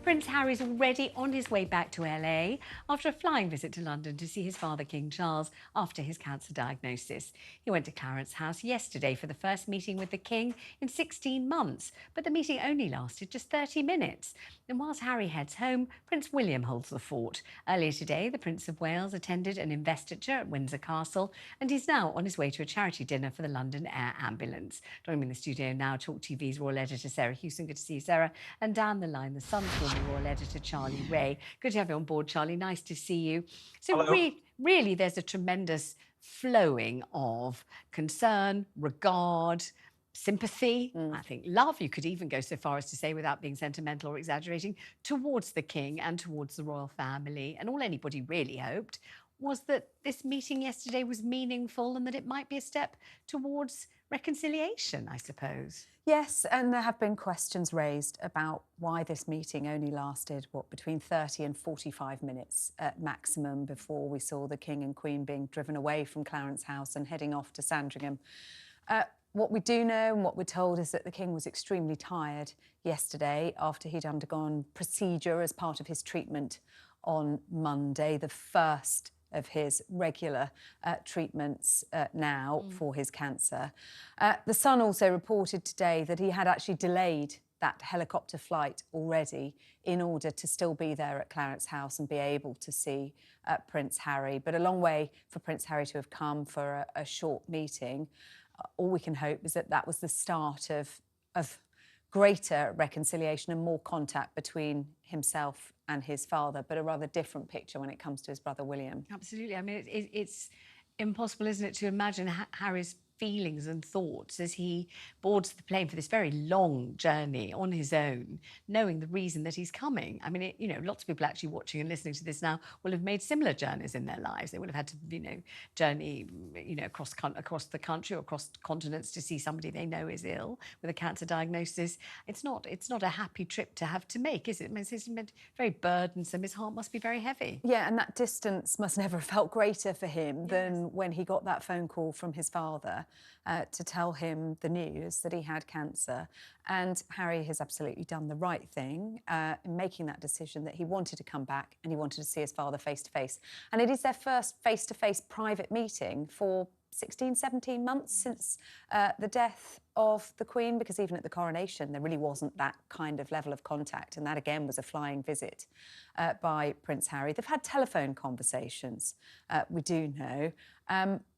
Prince Harry's already on his way back to LA after a flying visit to London to see his father, King Charles, after his cancer diagnosis. He went to Clarence House yesterday for the first meeting with the King in 16 months, but the meeting only lasted just 30 minutes. And whilst Harry heads home, Prince William holds the fort. Earlier today, the Prince of Wales attended an investiture at Windsor Castle, and he's now on his way to a charity dinner for the London Air Ambulance. Joining me in the studio now, TalkTV's royal editor Sarah Hewson. Good to see you, Sarah. And down the line, the Sun's former royal editor Charlie Rae. Good to have you on board, Charlie. Nice to see you. So really, there's a tremendous flowing of concern, regard, sympathy, I think love, you could even go so far as to say, without being sentimental or exaggerating, towards the King and towards the royal family. And all anybody really hoped was that this meeting yesterday was meaningful and that it might be a step towards reconciliation, I suppose. Yes, and there have been questions raised about why this meeting only lasted, between 30 and 45 minutes at maximum before we saw the King and Queen being driven away from Clarence House and heading off to Sandringham. What we do know and what we're told is that the King was extremely tired yesterday after he'd undergone procedure as part of his treatment on Monday, the first of his regular treatments now for his cancer. The Sun also reported today that he had actually delayed that helicopter flight already in order to still be there at Clarence House and be able to see Prince Harry. But a long way for Prince Harry to have come for a short meeting. All we can hope is that that was the start of greater reconciliation and more contact between himself and his father, but a rather different picture when it comes to his brother William. Absolutely. I mean, it's impossible, isn't it, to imagine Harry's feelings and thoughts as he boards the plane for this very long journey on his own, knowing the reason that he's coming. I mean, lots of people actually watching and listening to this now will have made similar journeys in their lives. They would have had to, journey, across the country or across continents to see somebody they know is ill with a cancer diagnosis. It's not a happy trip to have to make, is it? I mean, it's very burdensome. His heart must be very heavy. Yeah, and that distance must never have felt greater for him than when he got that phone call from his father to tell him the news that he had cancer. And Harry has absolutely done the right thing in making that decision that he wanted to come back and he wanted to see his father face to face. And it is their first face-to-face private meeting for 16, 17 months since the death of the Queen, because even at the coronation there really wasn't that kind of level of contact, and that again was a flying visit by Prince Harry. They've had telephone conversations, we do know,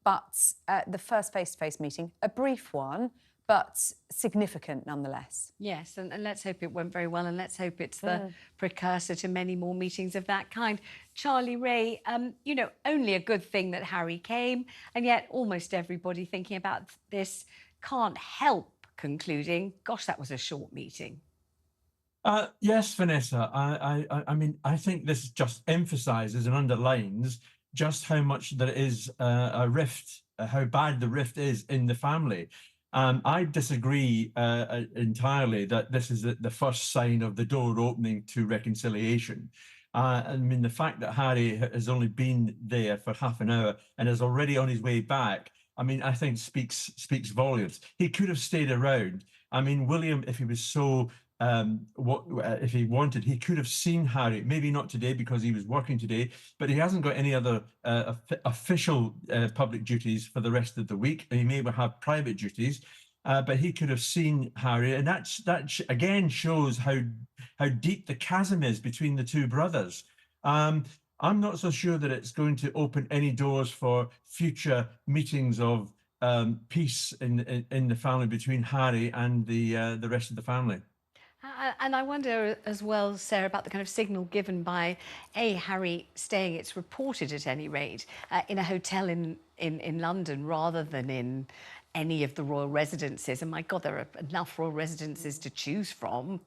but the first face-to-face meeting, a brief one, but significant nonetheless. Yes, and let's hope it went very well, and let's hope it's the precursor to many more meetings of that kind. Charlie Rae, only a good thing that Harry came, and yet almost everybody thinking about this can't help concluding, gosh, that was a short meeting. Yes, Vanessa, I mean, I think this just emphasises and underlines just how much there is a rift, how bad the rift is in the family. I disagree entirely that this is the first sign of the door opening to reconciliation. I mean, the fact that Harry has only been there for half an hour and is already on his way back, I mean, I think speaks volumes. He could have stayed around. I mean, William, if he was so if he wanted, he could have seen Harry. Maybe not today because he was working today, but he hasn't got any other official public duties for the rest of the week. He may have private duties, but he could have seen Harry, and that again shows how deep the chasm is between the two brothers. I'm not so sure that it's going to open any doors for future meetings of peace in the family between Harry and the rest of the family. And I wonder as well, Sarah, about the kind of signal given by Harry staying, it's reported at any rate, in a hotel in London rather than in any of the royal residences. And my God, there are enough royal residences to choose from,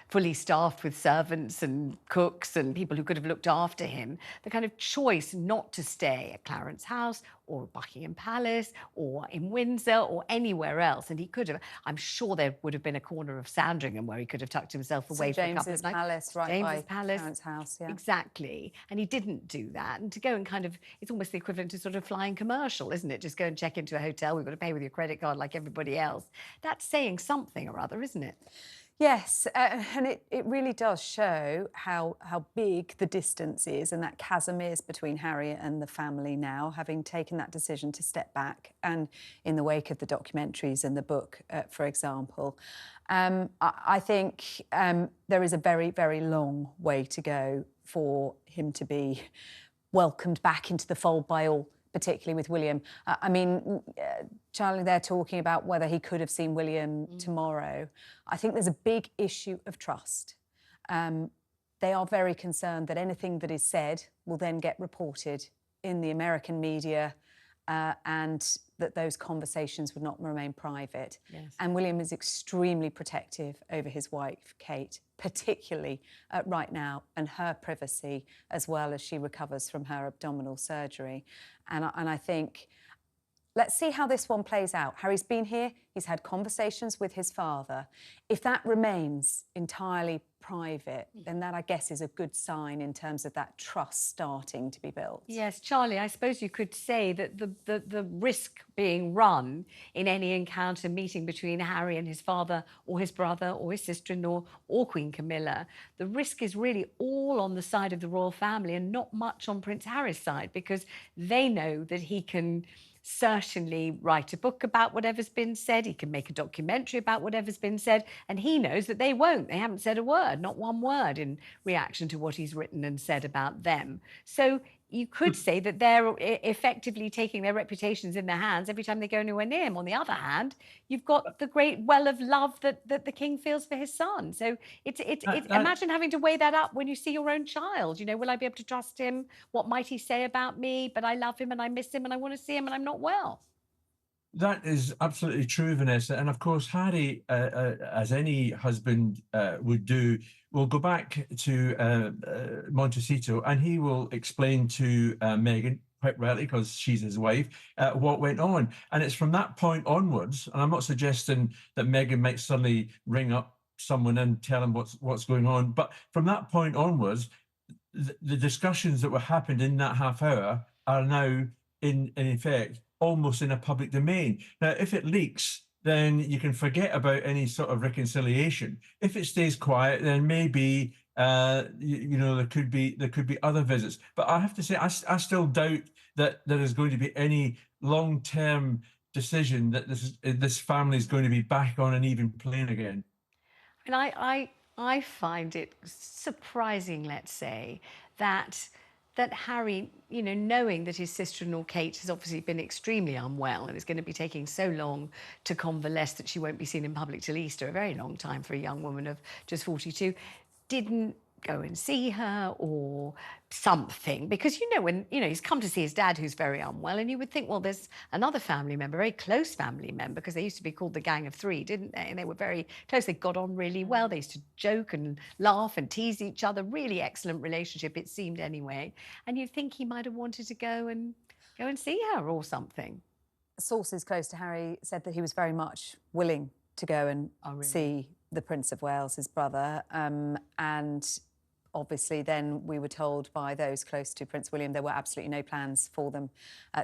fully staffed with servants and cooks and people who could have looked after him. The kind of choice not to stay at Clarence House or Buckingham Palace or in Windsor or anywhere else. And he could have, I'm sure there would have been a corner of Sandringham where he could have tucked himself away for a couple of nights. Palace, right James's by Palace. Clarence House, yeah. Exactly. And he didn't do that. And to go and kind of, it's almost the equivalent to sort of flying commercial, isn't it? Just go and check into a hotel. We've got to pay with your credit card like everybody else. That's saying something or other, isn't it? Yes, and it really does show how big the distance is and that chasm is between Harry and the family now, having taken that decision to step back, and in the wake of the documentaries and the book, for example. I think there is a very, very long way to go for him to be welcomed back into the fold by all, particularly with William. I mean, Charlie, they're talking about whether he could have seen William tomorrow. I think there's a big issue of trust. They are very concerned that anything that is said will then get reported in the American media, and that those conversations would not remain private. Yes. And William is extremely protective over his wife, Kate, particularly right now, and her privacy as well as she recovers from her abdominal surgery. And I think, let's see how this one plays out. Harry's been here, he's had conversations with his father. If that remains entirely private, then that, I guess, is a good sign in terms of that trust starting to be built. Yes, Charlie, I suppose you could say that the risk being run in any encounter meeting between Harry and his father or his brother or his sister-in-law or Queen Camilla, the risk is really all on the side of the royal family and not much on Prince Harry's side, because they know that he can certainly write a book about whatever's been said, he can make a documentary about whatever's been said, and he knows that they won't. They haven't said a word, not one word in reaction to what he's written and said about them. So you could say that they're effectively taking their reputations in their hands every time they go anywhere near him. On the other hand, you've got the great well of love that the king feels for his son. So it's imagine having to weigh that up when you see your own child. You know, will I be able to trust him? What might he say about me? But I love him and I miss him and I want to see him and I'm not well. That is absolutely true, Vanessa. And of course, Harry, as any husband would do, will go back to Montecito and he will explain to Meghan, quite rightly, because she's his wife, what went on. And it's from that point onwards, and I'm not suggesting that Meghan might suddenly ring up someone and tell him what's going on, but from that point onwards, the discussions that were happened in that half hour are now in effect almost in a public domain. Now, if it leaks, then you can forget about any sort of reconciliation. If it stays quiet, then maybe you know, there could be other visits. But I have to say, I still doubt that there is going to be any long-term decision that this family is going to be back on an even plane again. And I find it surprising, let's say, that Harry, you know, knowing that his sister-in-law Kate has obviously been extremely unwell and is going to be taking so long to convalesce that she won't be seen in public till Easter, a very long time for a young woman of just 42, didn't go and see her or something, because you know, when he's come to see his dad who's very unwell, and you would think, well, there's another family member, very close family member, because they used to be called the Gang of Three, didn't they? And they were very close, they got on really well, they used to joke and laugh and tease each other, really excellent relationship, it seemed anyway. And you'd think he might have wanted to go and see her or something. Sources close to Harry said that he was very much willing to go and see the Prince of Wales, his brother, and obviously then we were told by those close to Prince William there were absolutely no plans for them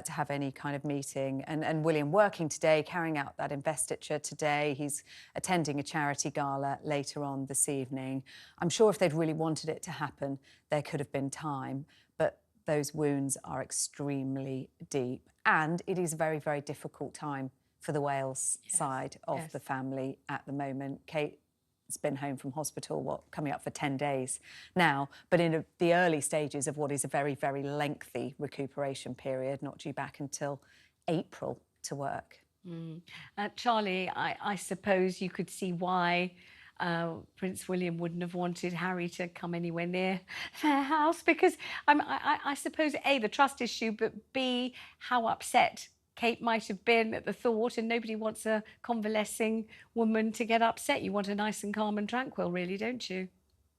to have any kind of meeting. And William working today, carrying out that investiture today. He's attending a charity gala later on this evening. I'm sure if they'd really wanted it to happen, there could have been time, but those wounds are extremely deep. And it is a very, very difficult time for the Wales side of the family at the moment. Kate has been home from hospital, coming up for 10 days now, but in the early stages of what is a very, very lengthy recuperation period, not due back until April to work. Charlie, I suppose you could see why Prince William wouldn't have wanted Harry to come anywhere near their house, because I suppose, A, the trust issue, but B, how upset Kate might have been at the thought, and nobody wants a convalescing woman to get upset. You want her nice and calm and tranquil, really, don't you?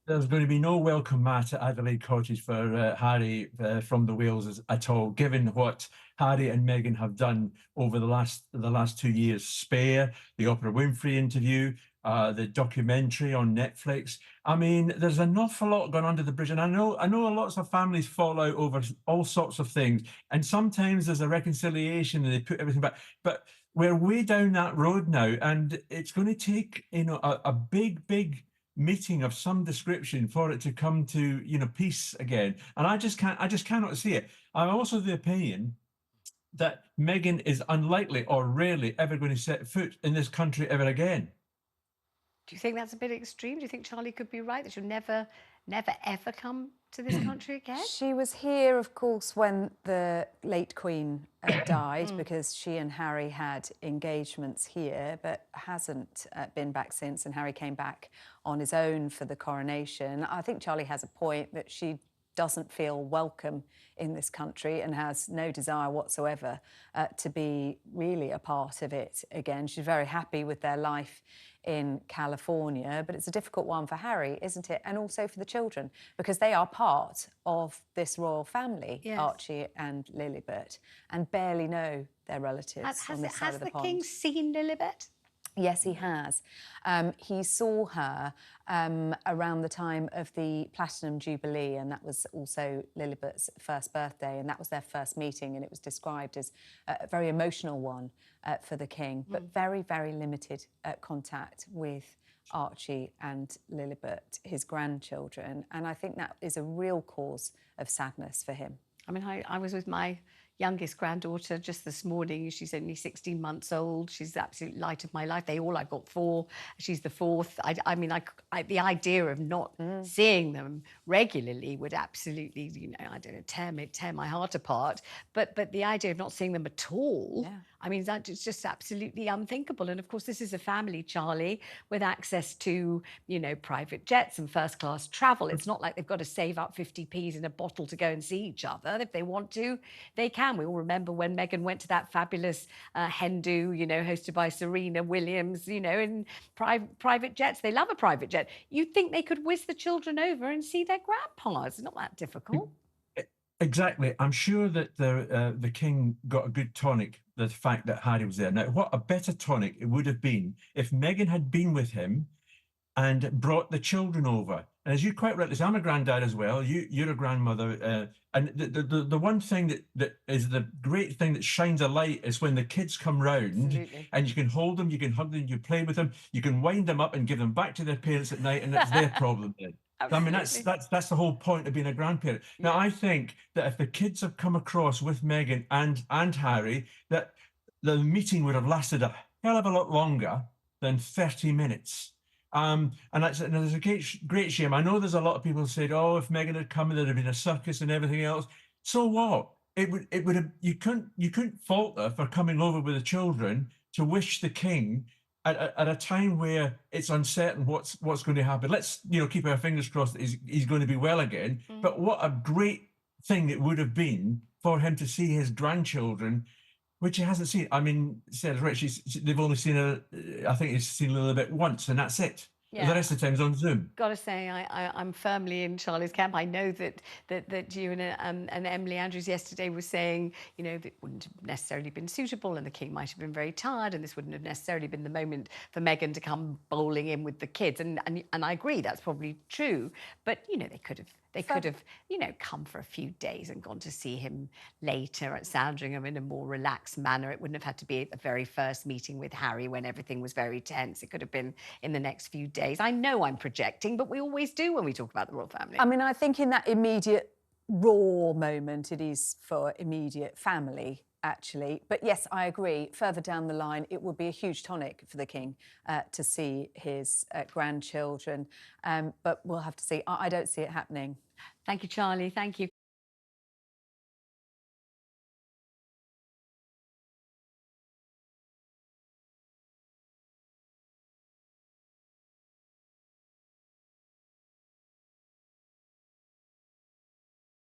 There's going to be no welcome mat at Adelaide Cottage for Harry from the Waleses at all, given what Harry and Meghan have done over the last 2 years. Spare, the Oprah Winfrey interview, the documentary on Netflix. I mean, there's an awful lot gone under the bridge, and I know lots of families fall out over all sorts of things, and sometimes there's a reconciliation and they put everything back. But we're way down that road now, and it's going to take, you know, a big meeting of some description for it to come to, you know, peace again. And I just cannot see it. I'm also of the opinion that Meghan is unlikely or rarely ever going to set foot in this country ever again. Do you think that's a bit extreme? Do you think Charlie could be right, that she'll never ever come to this country again? She was here, of course, when the late Queen died, because she and Harry had engagements here, but hasn't been back since, and Harry came back on his own for the coronation. I think Charlie has a point that she doesn't feel welcome in this country and has no desire whatsoever to be really a part of it again. She's very happy with their life in California, but it's a difficult one for Harry, isn't it? And also for the children, because they are part of this royal family, yes. Archie and Lilibet, and barely know their relatives on this side of the pond. Has the king seen Lilibet? Yes, he has. He saw her around the time of the Platinum Jubilee, and that was also Lilibet's first birthday, and that was their first meeting, and it was described as a very emotional one for the king, but very, very limited contact with Archie and Lilibet, his grandchildren, and I think that is a real cause of sadness for him. I mean, I was with my youngest granddaughter just this morning. She's only 16 months old. She's the absolute light of my life. I've got 4. She's the 4th. I mean, the idea of not seeing them regularly would absolutely, you know, I don't know, tear my heart apart. But the idea of not seeing them at all, I mean, it's just absolutely unthinkable. And of course, this is a family, Charlie, with access to, you know, private jets and first-class travel. It's not like they've got to save up 50p's in a bottle to go and see each other. If they want to, they can. We all remember when Meghan went to that fabulous hen do, you know, hosted by Serena Williams, you know, in private jets. They love a private jet. You'd think they could whiz the children over and see their grandpas. It's not that difficult. Exactly. I'm sure that the king got a good tonic, the fact that Harry was there. Now, what a better tonic it would have been if Meghan had been with him and brought the children over. And as you quite rightly say, I'm a granddad as well. You're a grandmother. And the one thing that is the great thing that shines a light is when the kids come round. Absolutely. And you can hold them, you can hug them, you play with them, you can wind them up and give them back to their parents at night, and it's their problem then. I mean, that's the whole point of being a grandparent. Yeah. Now, I think that if the kids have come across with Meghan and Harry, that the meeting would have lasted a hell of a lot longer than 30 minutes. And there's a great shame. I know there's a lot of people who said, "Oh, if Meghan had come, there'd have been a circus and everything else." So what? It would have. You couldn't fault her for coming over with the children to wish the king at a time where it's uncertain what's going to happen. Let's, you know, keep our fingers crossed that he's going to be well again. But what a great thing it would have been for him to see his grandchildren, which he hasn't seen. I mean, Sarah's right. They've only seen her, I think he's seen a little bit once, and that's it. Yeah. The rest of the time's on Zoom. Got to say, I'm firmly in Charlie's camp. I know that you and Emily Andrews yesterday were saying, you know, that it wouldn't have necessarily been suitable, and the king might have been very tired, and this wouldn't have necessarily been the moment for Meghan to come bowling in with the kids. And I agree, that's probably true. But you know, they could have, you know, come for a few days and gone to see him later at Sandringham in a more relaxed manner. It wouldn't have had to be at the very first meeting with Harry when everything was very tense. It could have been in the next few days. I know I'm projecting, but we always do when we talk about the royal family. I mean, I think in that immediate raw moment, it is for immediate family, actually. But yes, I agree. Further down the line, it would be a huge tonic for the king to see his grandchildren. But we'll have to see. I don't see it happening. Thank you, Charlie. Thank you.